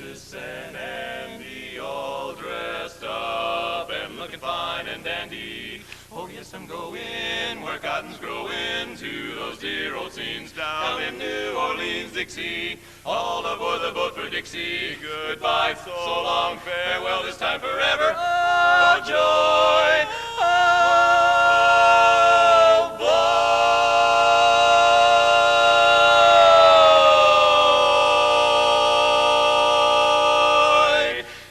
Festus and Andy, all dressed up and looking fine and dandy. Oh yes, I'm going where cotton's growing, to those dear old scenes down in New Orleans, Dixie. All aboard the boat for Dixie. Goodbye, so long, farewell, this time forever. Oh joy, oh boy.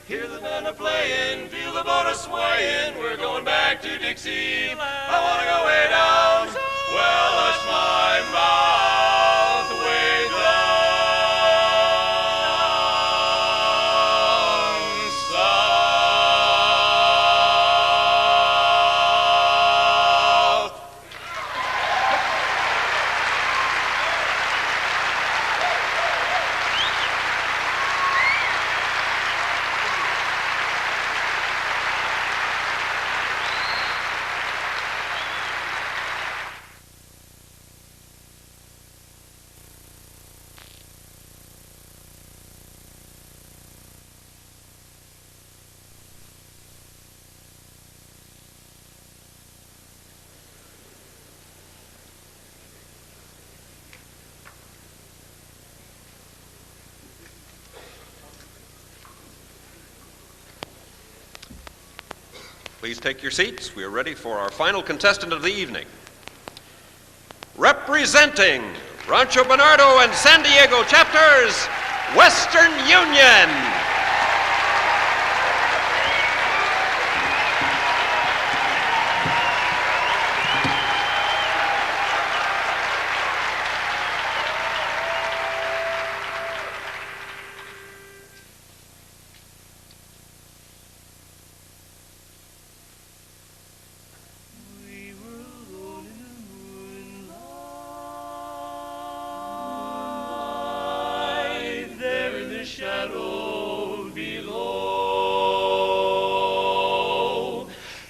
Hear the band a playing, feel the boat a swaying. We're going back to Dixie. I wanna go way down. Well, hush my mouth way down south. Please take your seats. We are ready for our final contestant of the evening. Representing Rancho Bernardo and San Diego chapters, Western Union.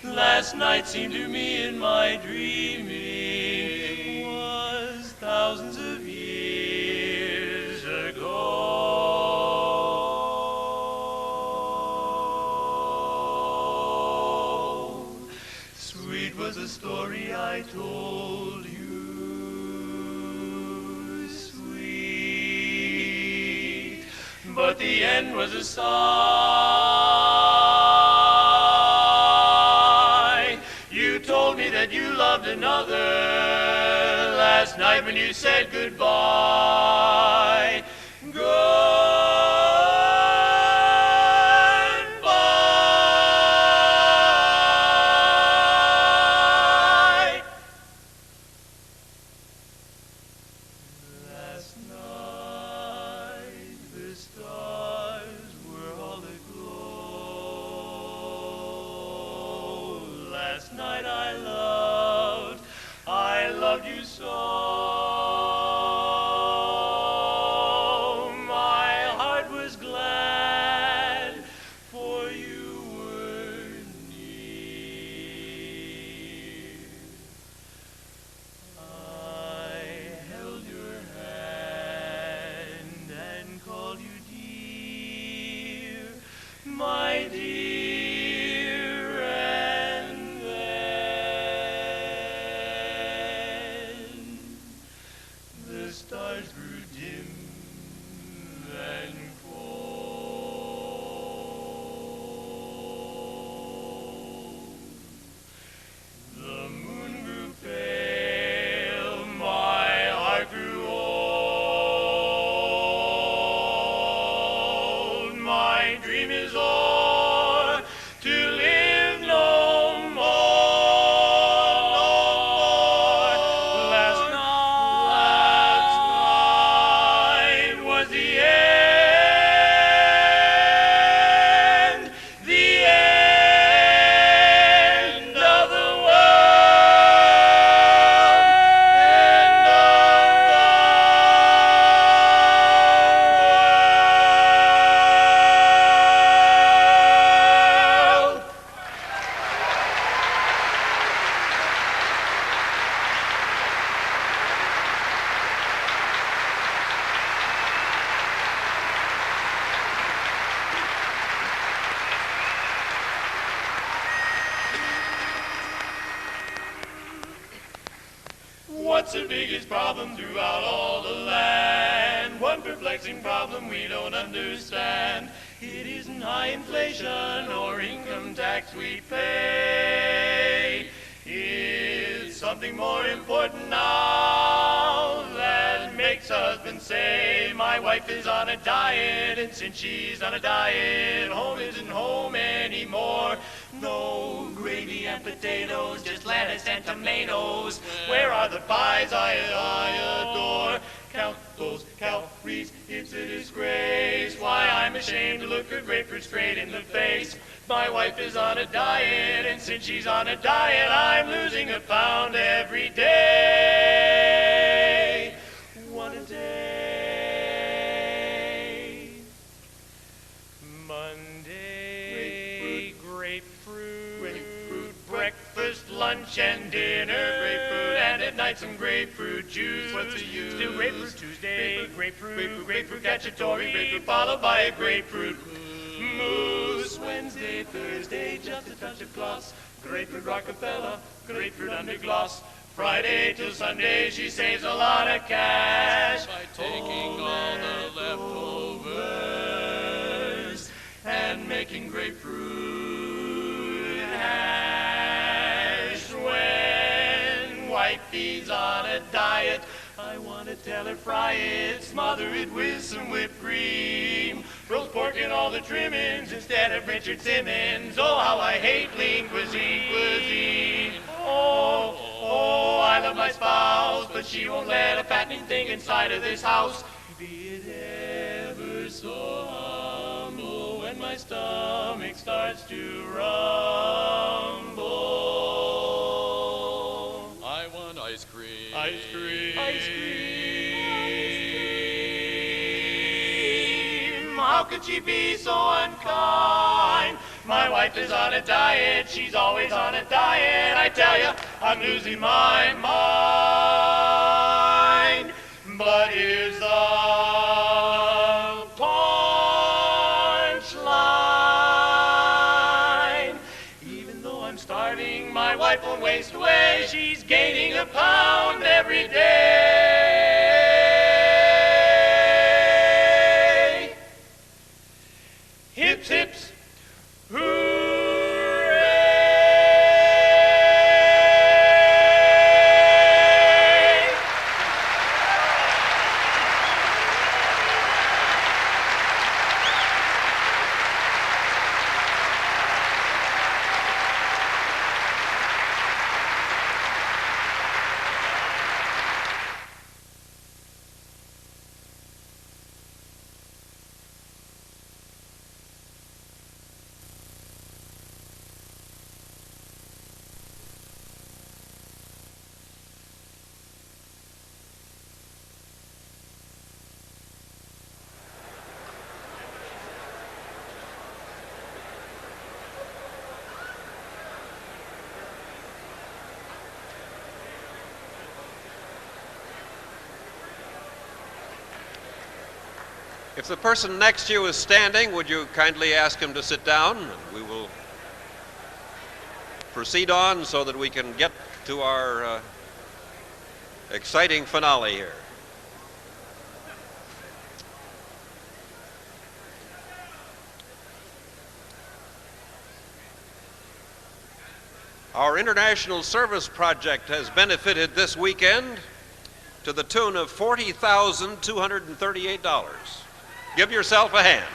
Last night seemed to me in my dreaming was thousands of years ago. Sweet was the story I told you, sweet, but the end was a sigh. You told me that you loved another last night when you said goodbye. Goodbye. Last night the stars were all aglow. Last night I loved you so. My heart was glad, for you were near. I held your hand and called you dear, my dear. Stars grew dim and cold. The moon grew pale, my heart grew old. My dream is o'er, to live no more, no more. Last night was the end of the world, end of the What's the biggest problem throughout all the land? One perplexing problem we don't understand. It isn't high inflation or income tax we pay. It's something more important now that makes husbands say, my wife is on a diet, and since she's on a diet, home isn't home anymore. No gravy and potatoes, just lettuce and tomatoes. Where are the pies I adore? Count those calories, it's a disgrace. Why, I'm ashamed to look a grapefruit straight in the face. My wife is on a diet, and since she's on a diet, I'm losing a pound every day. One a day. Monday, grapefruit. Breakfast, lunch, and dinner, grapefruit, and at night some grapefruit juice. What's the use? Still grapefruit Tuesday, grapefruit cacciatore, grapefruit followed by a grapefruit mousse. Wednesday, Thursday, just a touch of gloss, grapefruit Rockefeller, grapefruit under gloss. Friday till Sunday, she saves a lot of cash by taking all the leftovers and making grapefruit hash. When wifey's on a diet, I want to tell her fry it, smother it with some whipped cream, roast pork and all the trimmings instead of Richard Simmons. Oh, how I hate lean cuisine. Oh, I love my spouse, but she won't let a fattening thing inside of this house. Be it ever so humble when my stomach starts to rumble. I want ice cream. Ice cream. Ice cream. How could she be so unkind? My wife is on a diet, she's always on a diet. I tell you, I'm losing my mind. But here's the punchline. Even though I'm starving, my wife won't waste away. She's gaining a pound every day. Hips, hips. If the person next to you is standing, would you kindly ask him to sit down? And we will proceed on so that we can get to our exciting finale here. Our International Service Project has benefited this weekend to the tune of $40,238. Give yourself a hand.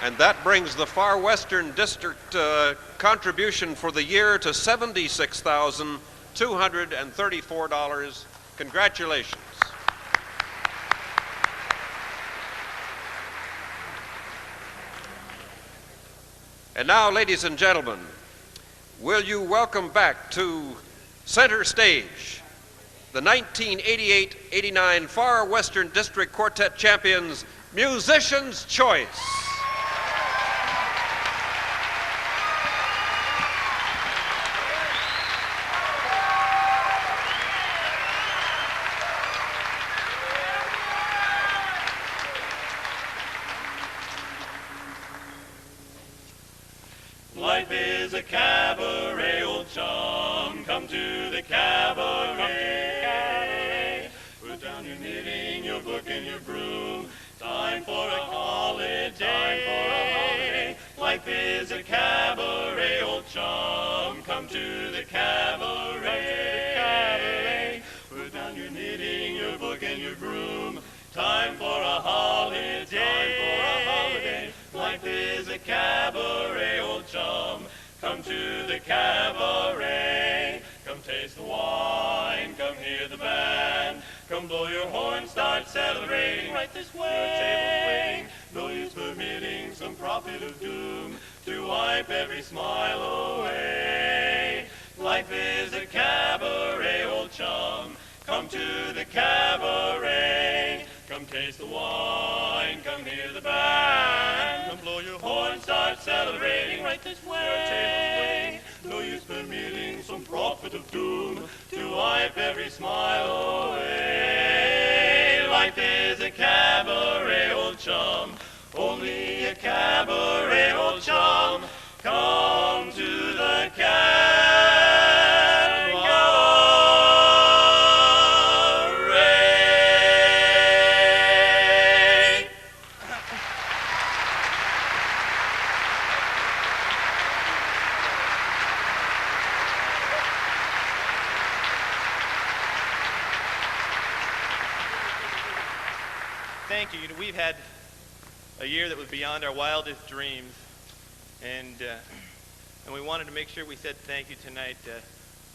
And that brings the Far Western District contribution for the year to $76,234. Congratulations. And now, ladies and gentlemen, will you welcome back to center stage the 1988-89 Far Western District Quartet champions, Musician's Choice. Life is a cabaret, old chum. Come to the cabaret. Put down your knitting, your book, and your broom. Time for a holiday. Time for a holiday. Life is a cabaret, old chum. Come to the cabaret. Put down your knitting, your book, and your broom. Time for a holiday. Time for a holiday. Life is a cabaret, old chum. Come to the cabaret. Come taste the wine. Come hear the band. Come blow your horn. Start celebrating right this way. Your table's waiting. No use permitting some prophet of doom to wipe every smile away. Life is a cabaret, old chum. Come to the cabaret. Come taste the wine. Come hear the band. Come blow your horn. Start celebrating right this way. Your table's waiting. No use permitting some prophet of doom to wipe every smile away. Life is a cabaret, old chum. Only a cabaret, old chum. Come to the cabaret. Thank you. We've had a year that was beyond our wildest dreams, and we wanted to make sure we said thank you tonight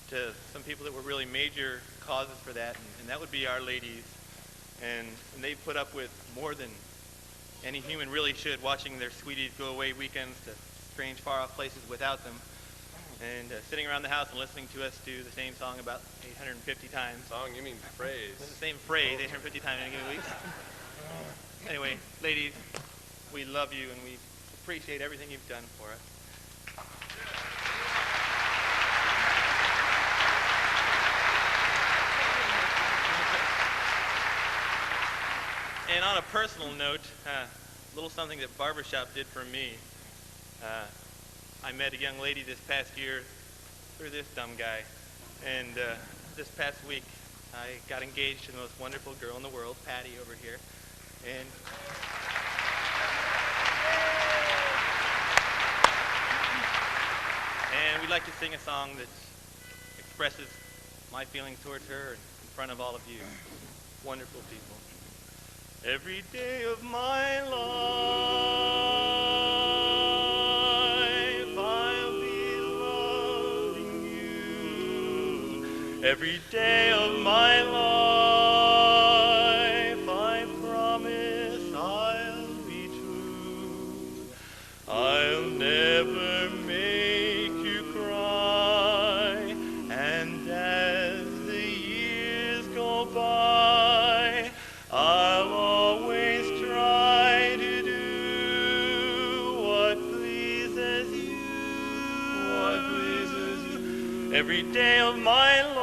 to some people that were really major causes for that, and that would be our ladies, and they put up with more than any human really should, watching their sweeties go away weekends to strange far-off places without them, and sitting around the house and listening to us do the same song about 850 times. Song, you mean phrase. The same phrase 850 times in a given week. Anyway, ladies, we love you and we appreciate everything you've done for us. And on a personal note, a little something that Barbershop did for me. I met a young lady this past year through this dumb guy, and this past week I got engaged to the most wonderful girl in the world, Patty over here. And we'd like to sing a song that expresses my feelings towards her in front of all of you, wonderful people. Every day of my life I'll be loving you. Every day of my life I promise I'll be true. I'll never make you cry, and as the years go by I'll always try to do what pleases you. What pleases you. Every day of my life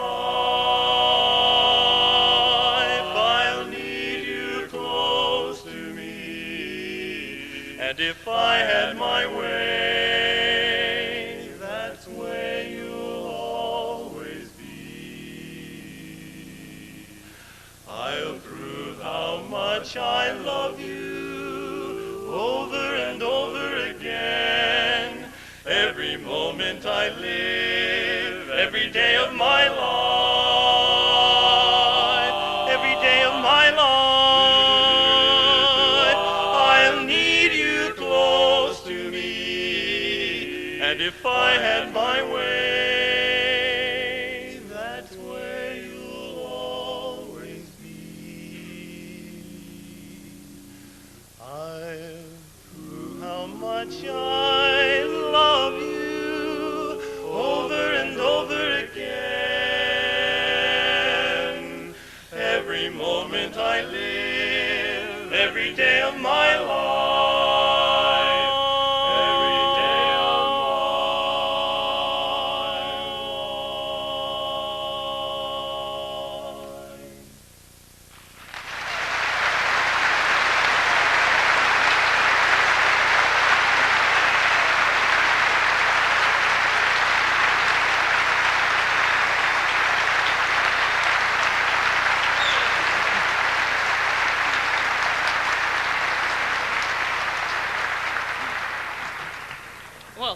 I'll need you close to me, and if I had my way, that's where you'll always be. I'll prove how much I love you over and over again. Every moment I live, every day of my life, every day of my life, I'll need you close to me, and if I had my way, that's where you'll always be. I'll prove how much I love you over and over again. Every moment I live, every day of my life, every day of my life.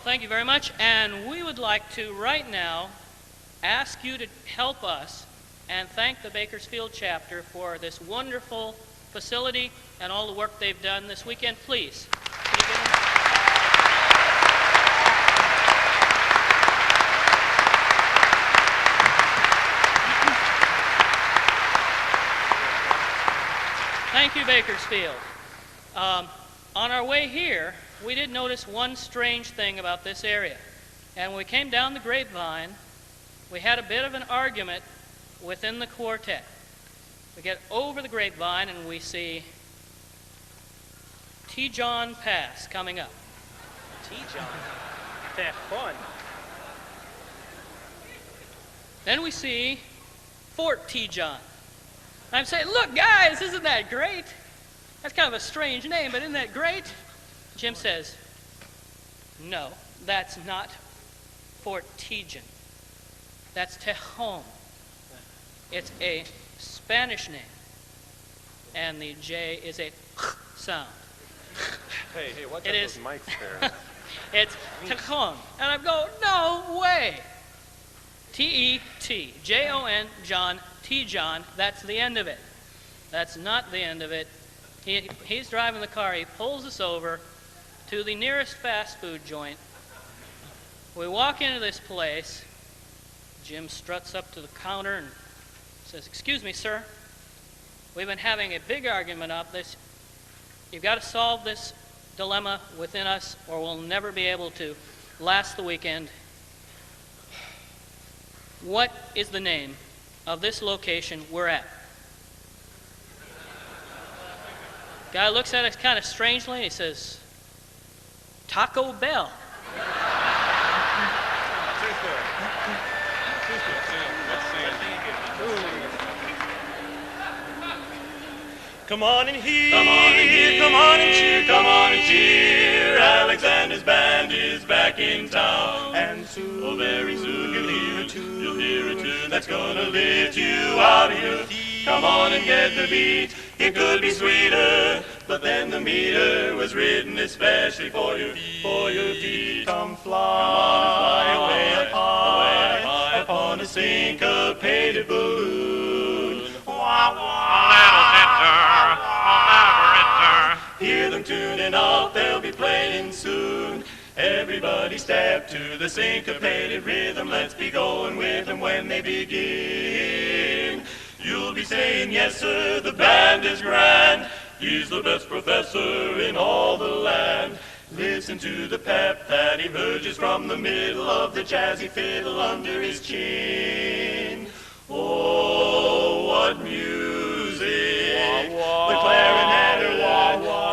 thank you very much. And we would like to right now ask you to help us and thank the Bakersfield chapter for this wonderful facility and all the work they've done this weekend. Please. Can you give them- Thank you, Bakersfield. On our way here, we did notice one strange thing about this area. And when we came down the grapevine, we had a bit of an argument within the quartet. We get over the grapevine and we see T. John Pass coming up. T. John. That's fun. Then we see Fort T. John. I'm saying, look, guys, isn't that great? That's kind of a strange name, but isn't that great? Jim says, no, that's not Fort Tejan. That's Tejon. It's a Spanish name, and the J is a sound. Hey, watch It out is- those mics there. It's Tejon. And I go, no way. T-E-T, J-O-N, John, T-John, that's the end of it. That's not the end of it. He's driving the car. He pulls us over to the nearest fast food joint. We walk into this place. Jim struts up to the counter and says, excuse me, sir. We've been having a big argument about this. You've got to solve this dilemma within us or we'll never be able to last the weekend. What is the name of this location we're at? Guy looks at us kind of strangely. He says, Taco Bell. Come on and hear, Come on and hear, come on and cheer, come on and cheer. Alexander's band is back in town. And soon, Oh, very soon you'll hear a tune that's gonna lift you out of your feet. Come on and get the beat. It could be sweeter, but then the meter was written especially for your feet. come fly away high upon a syncopated balloon. Hear them tuning up, they'll be playing soon. Everybody step to the syncopated rhythm. Let's be going with them when they begin. You'll be saying, yes sir, the band is grand. He's the best professor in all the land. Listen to the pep that emerges from the middle of the jazzy fiddle under his chin. Oh, what music! The clarinetter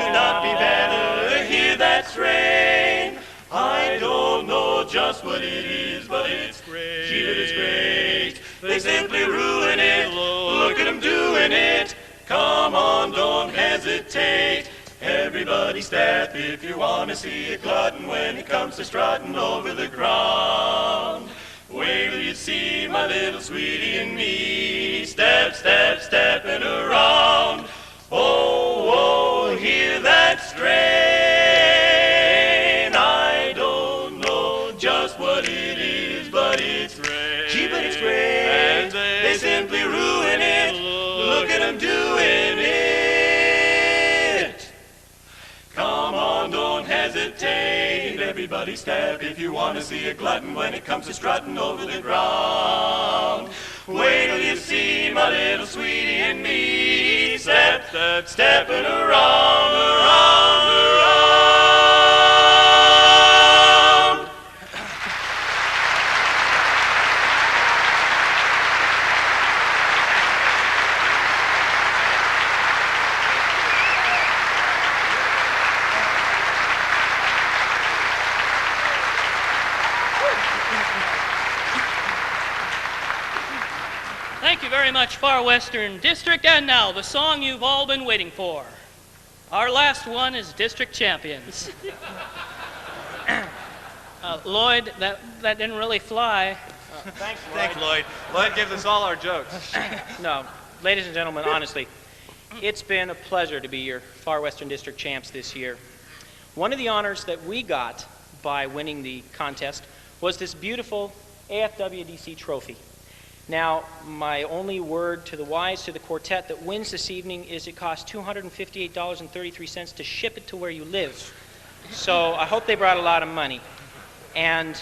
could not be better. Hear that strain. I don't know just what it is, but it's great. Gee, but it's great. They simply ruin it. Look at them doing it. Come on, don't hesitate. Everybody step if you want to see a glutton when it comes to strutting over the ground. Wait till you see my little sweetie and me. Step, step, stepping around. Oh, oh, hear that strain. I don't know just what it is, but it's great. Gee, but it's great. And they simply ruin it. Look at them doing it. Come on, don't hesitate. Everybody step if you want to see a glutton when it comes to strutting over the ground. Wait till you see my little sweetie and me. Step, step, stepping around, around, around. Thank you very much, Far Western District. And now, the song you've all been waiting for. Our last one is District Champions. Lloyd, that didn't really fly. Thanks, Lloyd. Thanks, Lloyd. Lloyd gives us all our jokes. No, ladies and gentlemen, honestly, it's been a pleasure to be your Far Western District champs this year. One of the honors that we got by winning the contest was this beautiful AFWDC trophy. Now, my only word to the wise, to the quartet that wins this evening, is it costs $258.33 to ship it to where you live. So I hope they brought a lot of money. And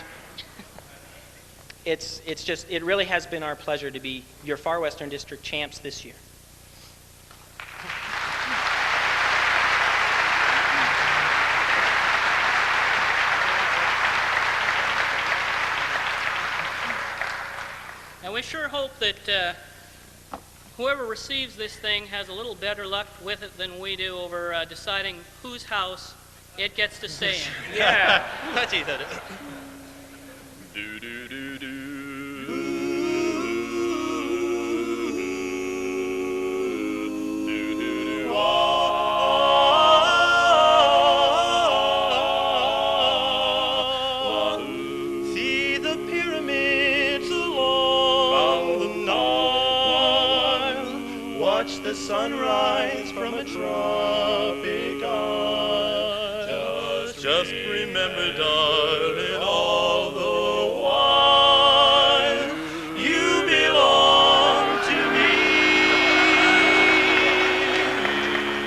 it really has been our pleasure to be your Far Western District champs this year. And we sure hope that whoever receives this thing has a little better luck with it than we do over deciding whose house it gets to stay in. Yeah. That's easy. Do do do do. See the pyramids along the Nile. Watch the sunrise from a tropic isle. Just remember, darling, all the while you belong to me.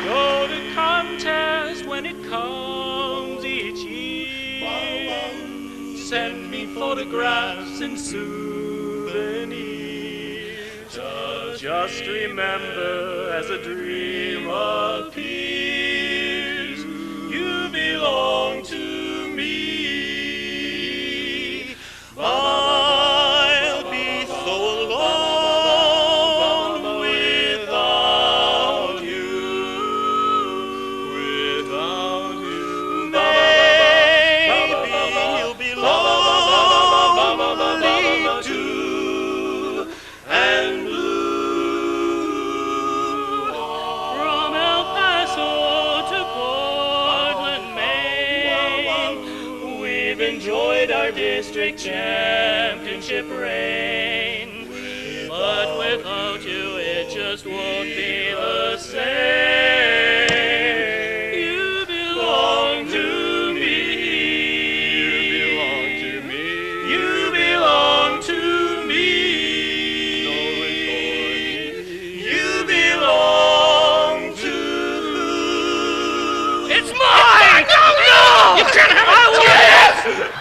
Go to contest when it comes each year. Send me photographs and souvenirs. Just remember, as a dream appears, you belong to me. I'll be so alone without you. Without you, maybe you'll be lonely too, and blue. From El Paso to Portland, Maine, We've enjoyed our district championship reign, but without you it just won't be the same. you belong to me. You belong to me. You belong to me. You belong to. It's mine! No! You can't have it!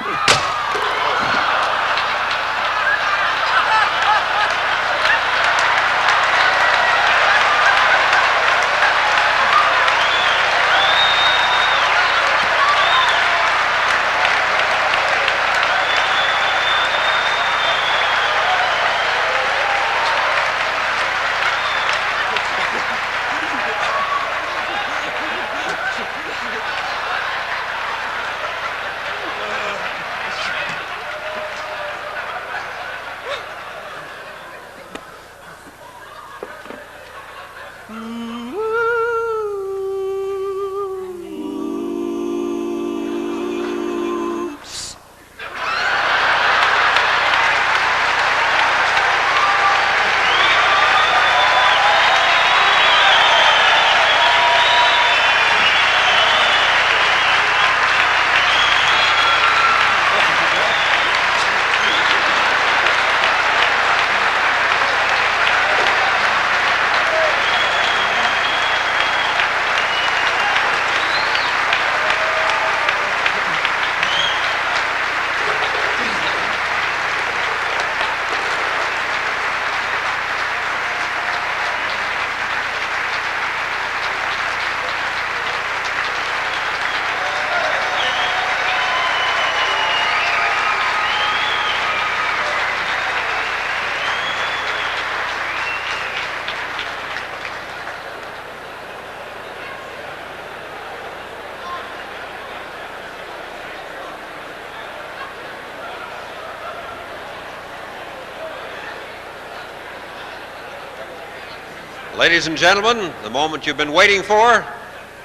Ladies and gentlemen, the moment you've been waiting for,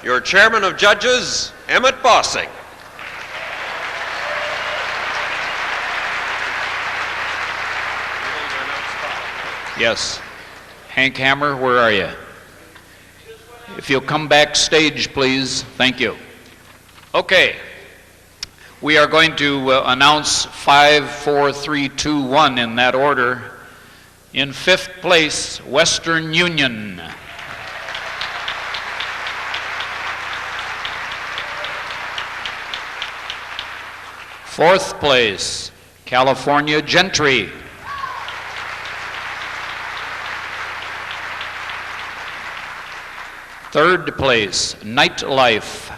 your chairman of judges, Emmett Bossing. Yes. Hank Hammer, where are you? If you'll come backstage, please. Thank you. Okay. We are going to announce 5, 4, 3, 2, 1 in that order. In 5th place, Western Union. Fourth place, California Gentry. Third place, Nightlife.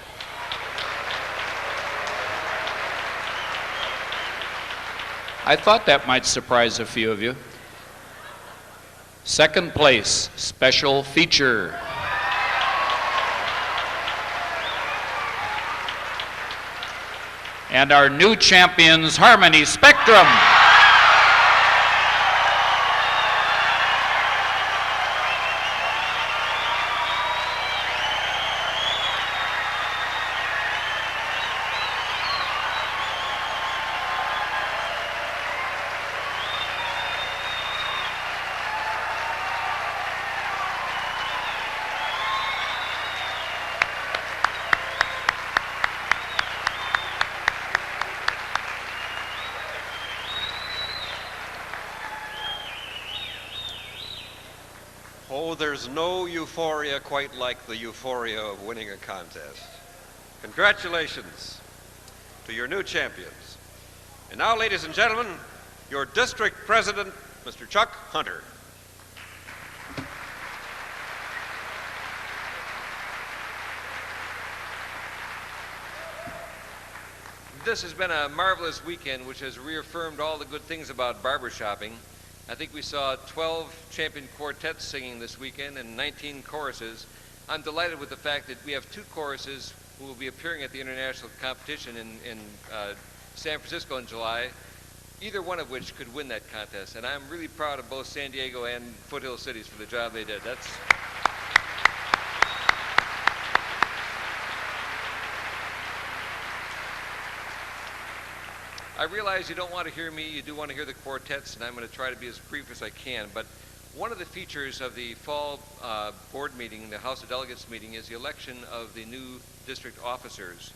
I thought that might surprise a few of you. Second place, Special Feature. And our new champions, Harmony Spectrum. Oh, there's no euphoria quite like the euphoria of winning a contest. Congratulations to your new champions. And now, ladies and gentlemen, your district president, Mr. Chuck Hunter. This has been a marvelous weekend which has reaffirmed all the good things about barbershopping. I think we saw 12 champion quartets singing this weekend and 19 choruses. I'm delighted with the fact that we have 2 choruses who will be appearing at the international competition in San Francisco in July, either one of which could win that contest. And I'm really proud of both San Diego and Foothill Cities for the job they did. I realize you don't want to hear me, you do want to hear the quartets, and I'm going to try to be as brief as I can, but one of the features of the fall board meeting, the House of Delegates meeting, is the election of the new district officers.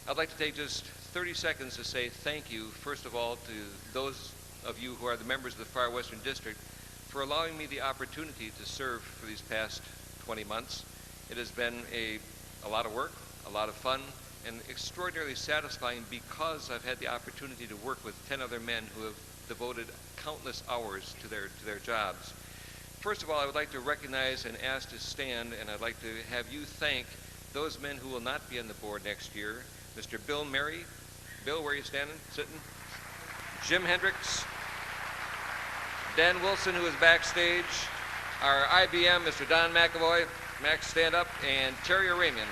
I'd like to take just 30 seconds to say thank you, first of all, to those of you who are the members of the Far Western District for allowing me the opportunity to serve for these past 20 months. It has been a lot of work, a lot of fun, and extraordinarily satisfying because I've had the opportunity to work with 10 other men who have devoted countless hours to their jobs. First of all, I would like to recognize and ask to stand, and I'd like to have you thank those men who will not be on the board next year. Mr. Bill Murray. Bill, where are you standing? Sitting? Jim Hendricks. Dan Wilson, who is backstage. Our IBM, Mr. Don McAvoy. Max, stand up. And Terry Aramian.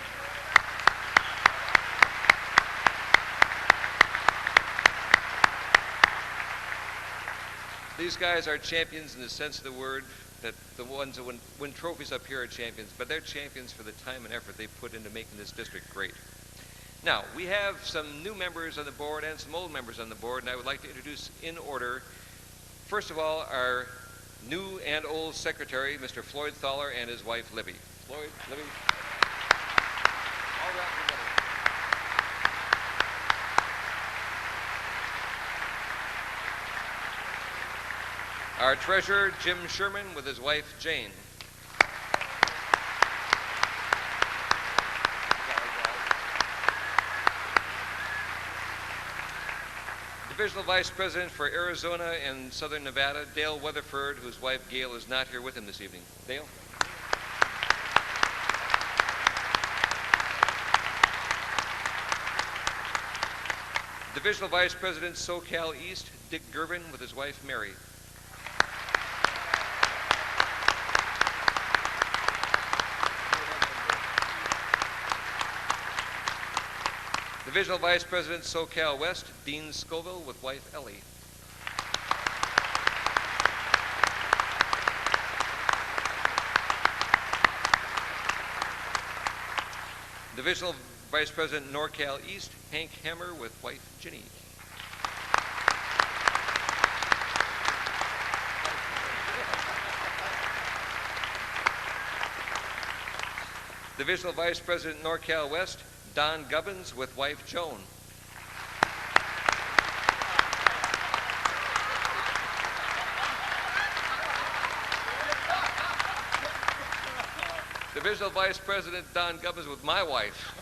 These guys are champions in the sense of the word, that the ones who win trophies up here are champions, but they're champions for the time and effort they put into making this district great. Now, we have some new members on the board and some old members on the board, and I would like to introduce in order, first of all, our new and old secretary, Mr. Floyd Thaler, and his wife, Libby. Floyd, Libby. All wrapped together. Our treasurer, Jim Sherman, with his wife, Jane. Divisional Vice President for Arizona and Southern Nevada, Dale Weatherford, whose wife, Gail, is not here with him this evening. Dale? Divisional Vice President, SoCal East, Dick Gervin, with his wife, Mary. Divisional Vice President, SoCal West, Dean Scoville, with wife Ellie. Divisional Vice President, NorCal East, Hank Hammer, with wife Ginny. Divisional Vice President, NorCal West, Don Gubbins, with wife Joan. Divisional Vice President Don Gubbins with my wife.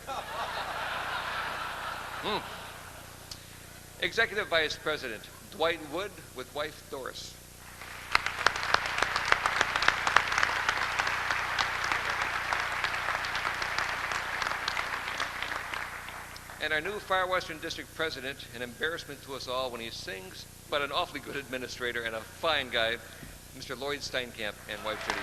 Executive Vice President Dwight Wood with wife Doris. And our new Far Western District President, an embarrassment to us all when he sings, but an awfully good administrator and a fine guy, Mr. Lloyd Steinkamp and wife Judy.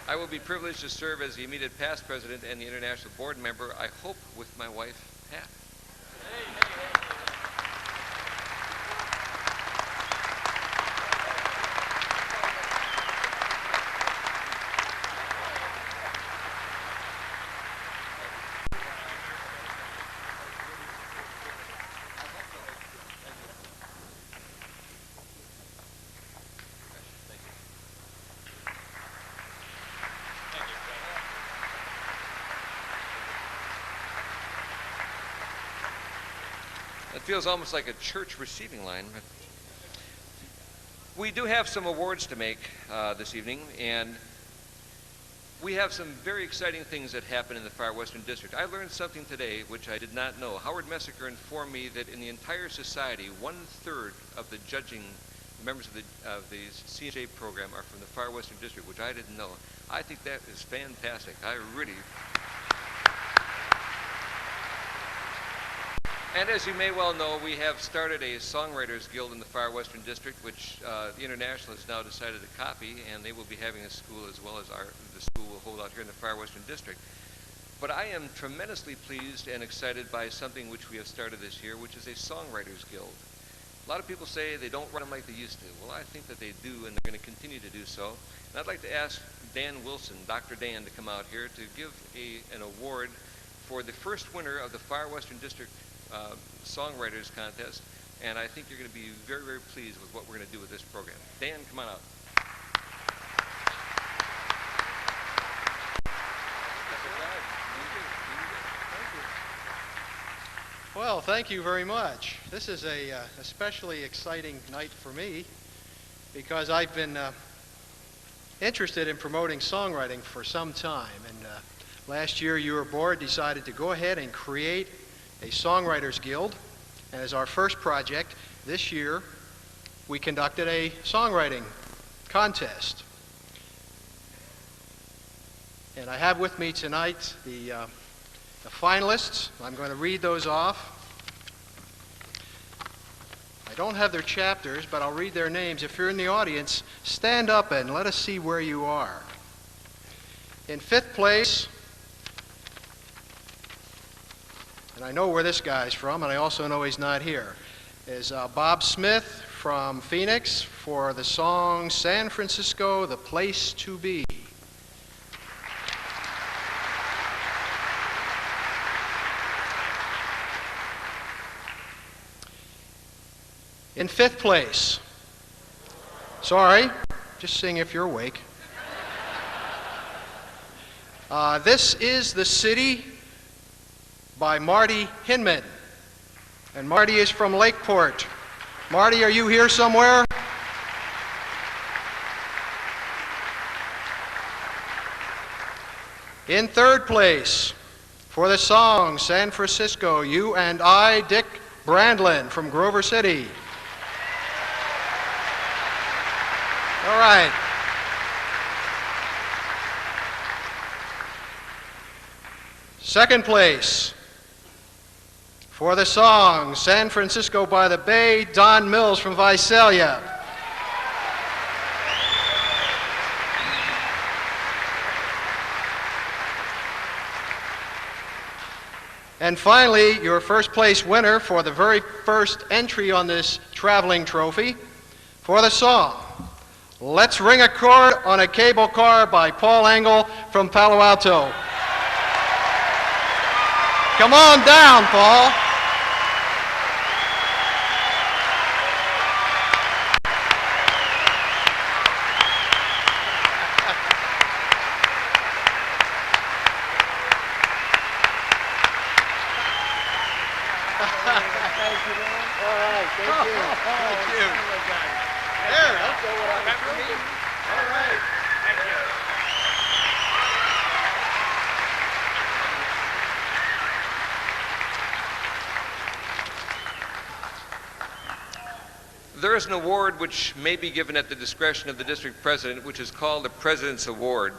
I will be privileged to serve as the immediate past president and the international board member, I hope with my wife, Pat. It feels almost like a church receiving line. But we do have some awards to make this evening, and we have some very exciting things that happen in the Far Western District. I learned something today which I did not know. Howard Messiker informed me that in the entire society, 1/3 of the judging members of the CNJ program are from the Far Western District, which I didn't know. I think that is fantastic. I really... And as you may well know, we have started a Songwriters Guild in the Far Western District, which the International has now decided to copy, and they will be having a school as well as the school will hold out here in the Far Western District. But I am tremendously pleased and excited by something which we have started this year, which is a Songwriters Guild. A lot of people say they don't run them like they used to. Well, I think that they do, and they're going to continue to do so. And I'd like to ask Dan Wilson, Dr. Dan, to come out here to give an award for the first winner of the Far Western District Songwriters Contest, and I think you're going to be very, very pleased with what we're going to do with this program. Dan, come on out. Well, thank you very much. This is a especially exciting night for me because I've been interested in promoting songwriting for some time, and last year your board decided to go ahead and create a Songwriters Guild, and as our first project this year we conducted a songwriting contest. And I have with me tonight the finalists. I'm going to read those off. I don't have their chapters, but I'll read their names. If you're in the audience, stand up and let us see where you are. In 5th place, and I know where this guy's from, and I also know he's not here, is Bob Smith from Phoenix for the song San Francisco, the Place to Be. In 5th place, sorry, just seeing if you're awake. This is The City by Marty Hinman. And Marty is from Lakeport. Marty, are you here somewhere? In 3rd place, for the song San Francisco, You and I, Dick Brandlin from Grover City. All right. Second place, for the song San Francisco by the Bay, Don Mills from Visalia. And finally, your first place winner for the very first entry on this traveling trophy, for the song Let's Ring a Chord on a Cable Car by Paul Engel from Palo Alto. Come on down, Paul. is an award which may be given at the discretion of the district president, which is called the President's Award.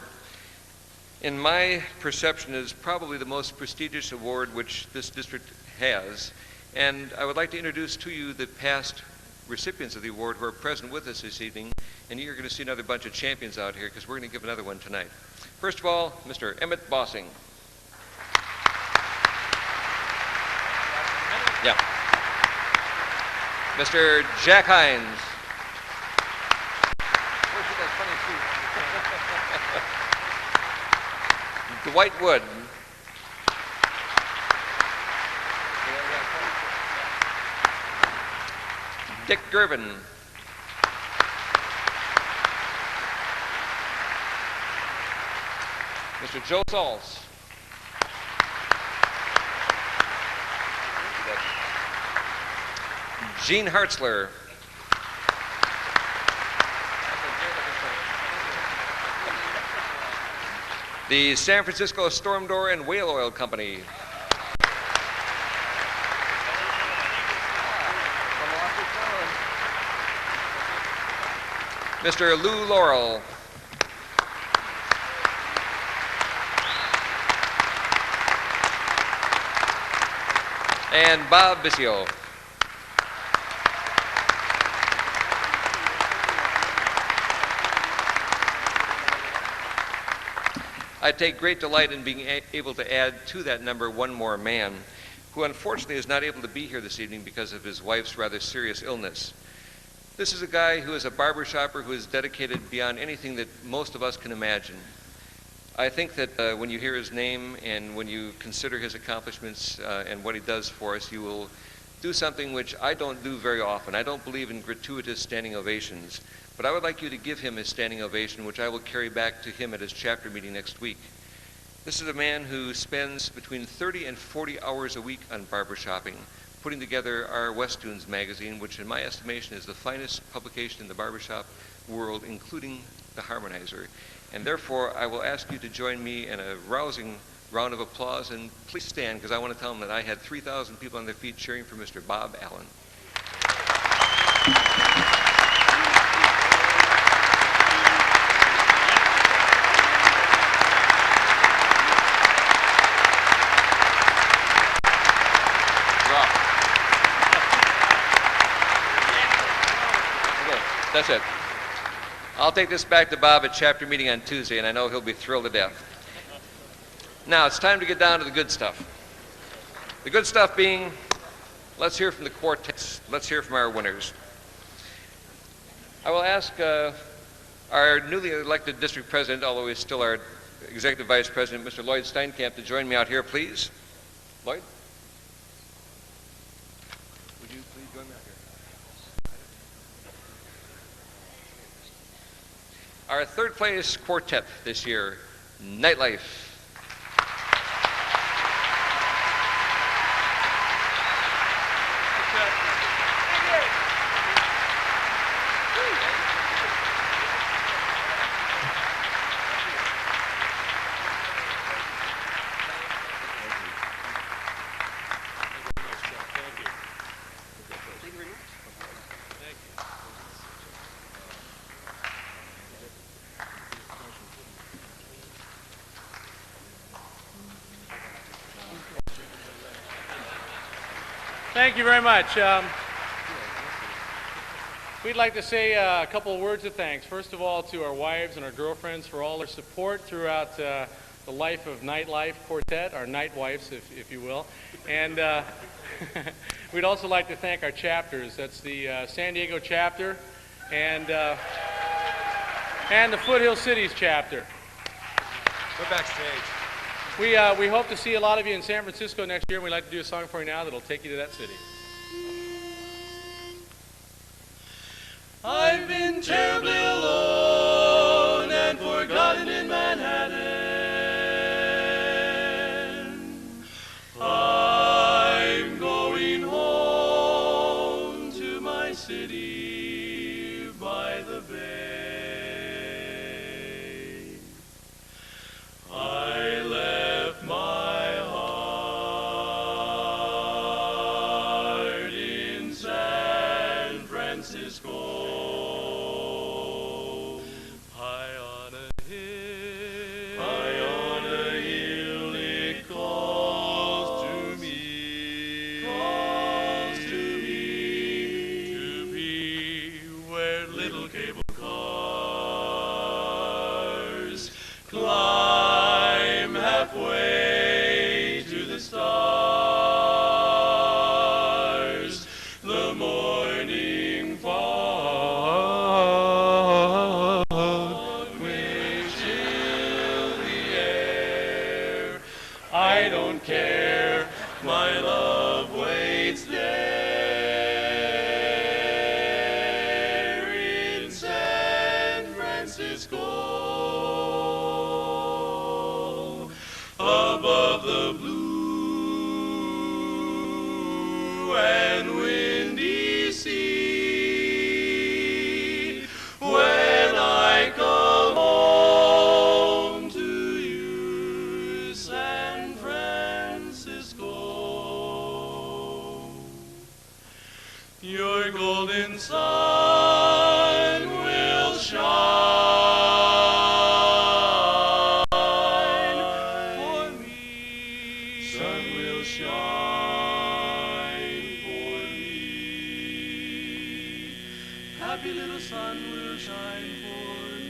In my perception, it is probably the most prestigious award which this district has. And I would like to introduce to you the past recipients of the award who are present with us this evening. And you're going to see another bunch of champions out here because we're going to give another one tonight. First of all, Mr. Emmett Bossing. Yeah. Mr. Jack Hines. Dwight Wood. Dick Gervin. Mr. Joe Salz. Gene Hartzler. The San Francisco Storm Door and Whale Oil Company. Mr. Lou Laurel. And Bob Bissio. I take great delight in being able to add to that number one more man, who unfortunately is not able to be here this evening because of his wife's rather serious illness. This is a guy who is a barbershopper who is dedicated beyond anything that most of us can imagine. I think that when you hear his name and when you consider his accomplishments and what he does for us, you will do something which I don't do very often. I don't believe in gratuitous standing ovations. But I would like you to give him his standing ovation, which I will carry back to him at his chapter meeting next week. This is a man who spends between 30 and 40 hours a week on barbershopping, putting together our West Dunes magazine, which in my estimation is the finest publication in the barbershop world, including the Harmonizer. And therefore, I will ask you to join me in a rousing round of applause, and please stand, because I want to tell them that I had 3,000 people on their feet cheering for Mr. Bob Allen. That's it. I'll take this back to Bob at chapter meeting on Tuesday, and I know he'll be thrilled to death. Now, it's time to get down to the good stuff. The good stuff being, let's hear from the quartets. Let's hear from our winners. I will ask our newly elected district president, although he's still our executive vice president, Mr. Lloyd Steinkamp, to join me out here, please. Lloyd? Would you please join me out here? Our third place quartet this year, Nightlife. Thank you very much. We'd like to say a couple of words of thanks. First of all, to our wives and our girlfriends for all their support throughout the life of Nightlife Quartet, our night wives, if you will. And we'd also like to thank our chapters. That's the San Diego chapter and the Foothill Cities chapter. We're backstage. We hope to see a lot of you in San Francisco next year, and we'd like to do a song for you now that'll take you to that city. I've been terribly alone and forgotten in Manhattan. I'm going home to my city by the bay. I left my heart in San Francisco. Francisco, above the blue and windy sea. When I come home to you, San Francisco, your golden sun will shine for me. Sun will shine for me. Happy little sun will shine for me.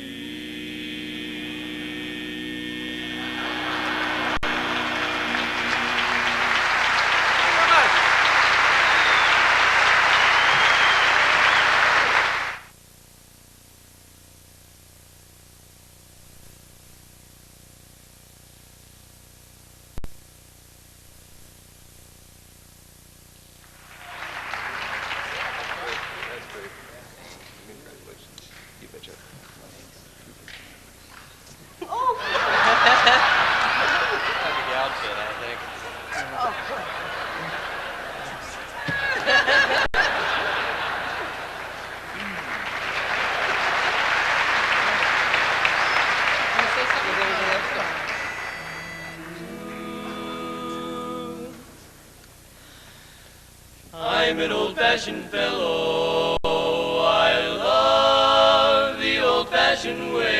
I'm an old-fashioned fellow. I love the old-fashioned ways.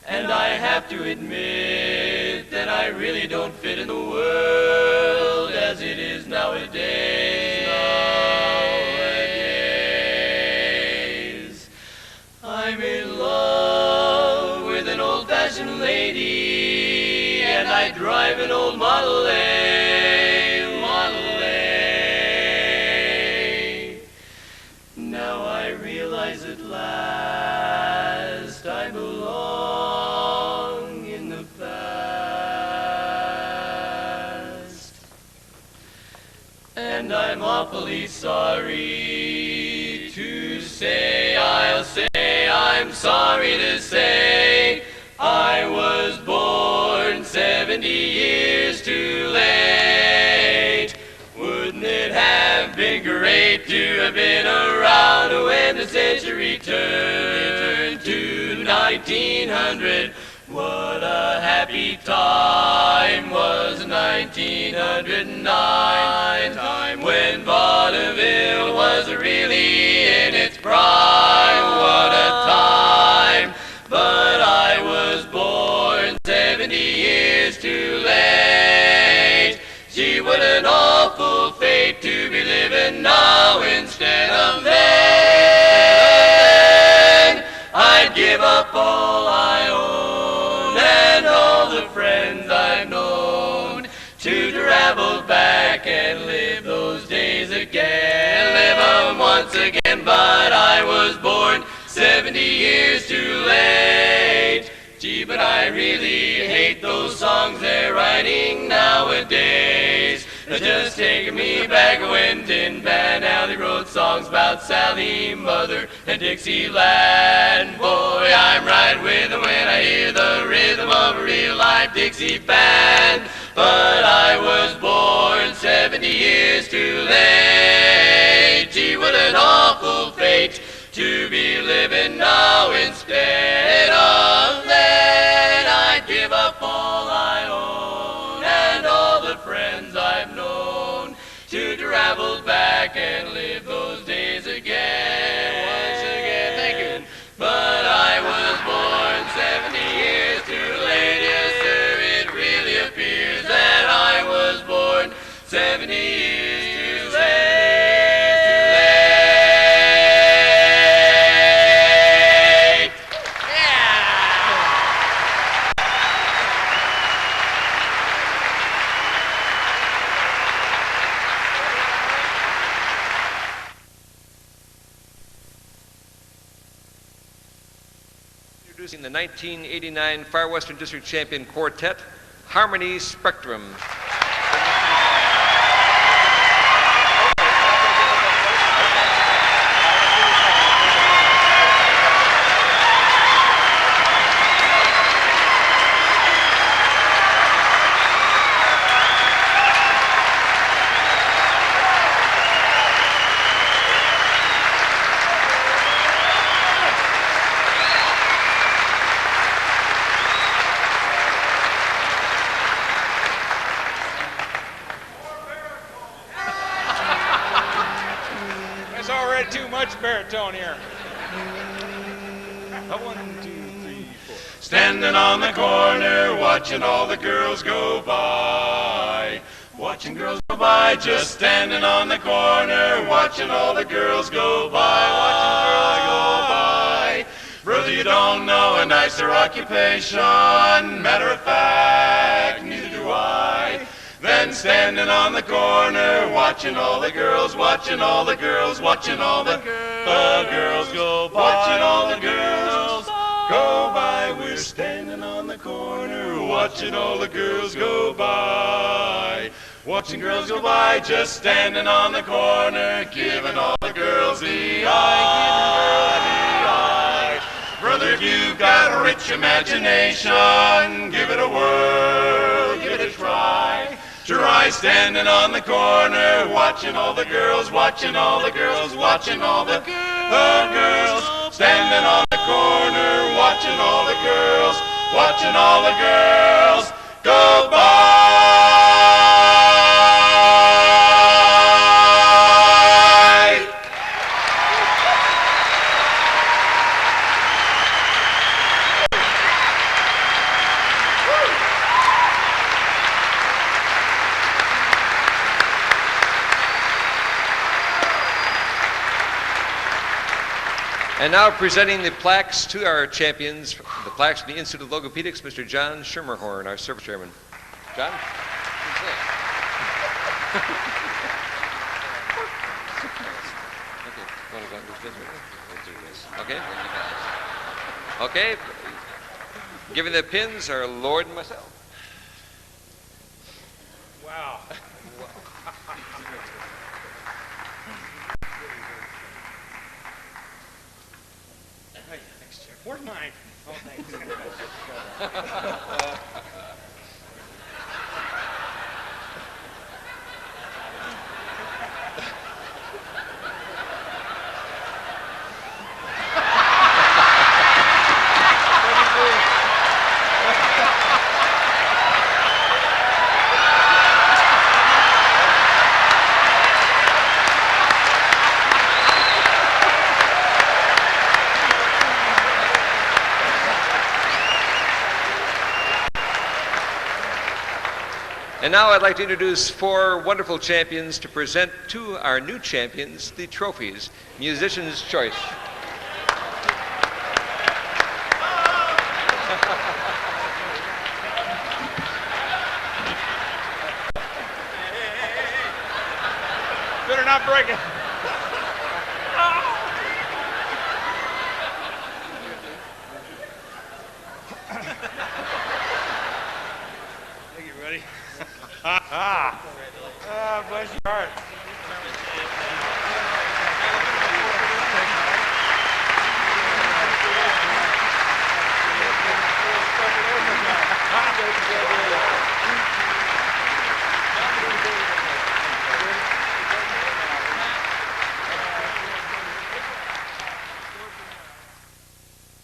And I have to admit that I really don't fit in the world as it is nowadays. I'm in love with an old-fashioned lady, and I drive an old Model A. Now I realize at last I belong in the past. And I'm awfully sorry to say, I'll say, I'm sorry to say, I was born 70 years too late. Wouldn't it have been great to have been around when the century turned to 1900? What a happy time was 1909, time when vaudeville was really in its prime. What a time! But I was born 70 years too late. Gee, what an awful fate to be living now instead of then. I'd give up all I own and all the friends I've known to travel back and live those days again, live them once again. But I was born 70 years too late. Gee, but I really hate those songs they're writing nowadays. They're just taking me back when Tin Pan Alley wrote songs about Sally, Mother, and Dixieland. Boy, I'm right with them when I hear the rhythm of a real live Dixie band. But I was born 70 years too late. Gee, what an awful fate to be living now instead of then. I'd give up all I own and all the friends I've known to travel back and live those days again, once again. Thank you. But I was born 70 years too late. Yes, sir, it really appears that I was born 70 years too late. Introducing the 1989 Far Western District Champion Quartet, Harmony Spectrum. It's already too much baritone here. 1, 2, 3, 4. Standing on the corner, watching all the girls go by. Watching girls go by, just standing on the corner, watching all the girls go by, watching girls go by. Brother, you don't know a nicer occupation. Matter of fact, neither do I. Than standing on the corner, watching all the girls, watching all the girls, watching all the girls go by, watching all the girls go by. We're standing on the corner, watching all the girls go by. Watching girls go by, just standing on the corner, giving all the girls the eye. Brother, if you've got a rich imagination, give it a whirl, give it a try. Try standing on the corner, watching all the girls, watching all the girls, watching all the girls. Standing on the corner, watching all the girls, watching all the girls go by. And now presenting the plaques to our champions, the plaques from the Institute of Logopedics, Mr. John Schermerhorn, our service chairman. John? Okay. Okay. Giving the pins are Lord and myself. Wow. Where's mine? Oh, thanks. And now I'd like to introduce 4 wonderful champions to present to our new champions the trophies. Musician's choice. Better not break it. Thank you, buddy. Ah, bless your heart.